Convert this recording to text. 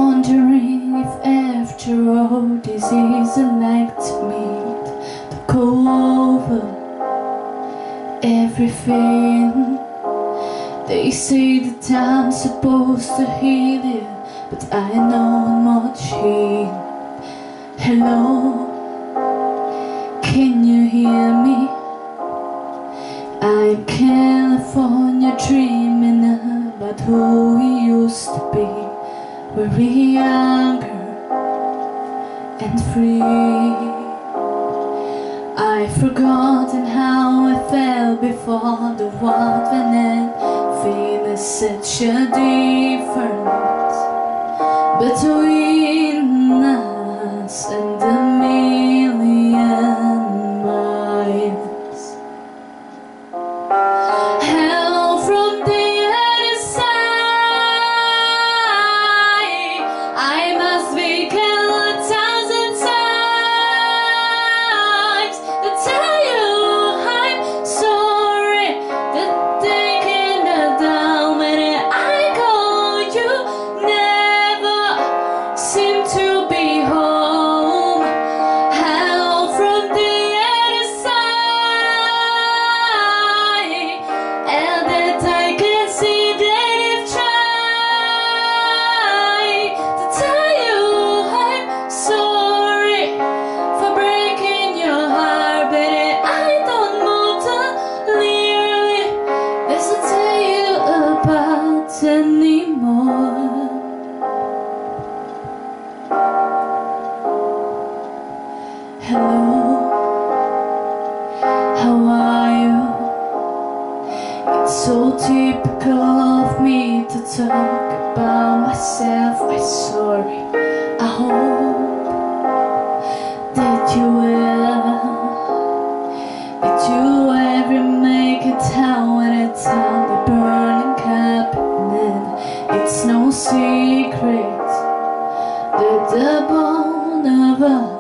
Wondering if after all this isn't like to meet to go over everything. They say that I'm supposed to heal you, but I know much heal. Hello, can you hear me? I'm California dreaming about who we used to be. We're younger and free. I've forgotten how I felt before the world went. Feeling such a difference between us and a million miles. Hell from the other side, I must be killed 1,000 times to tell you I'm sorry that they cannot down when I call you. Never seem to be home. Hell from the other side, and that I can see that you've tried to tell you I'm sorry for breaking your heart, but I don't want to leave this to tell you about anymore. Hello, how are you? It's so typical of me to talk about myself. I'm sorry. I hope that you will. Did you ever make it out when it's on the burning cabinet? It's no secret that the bone of us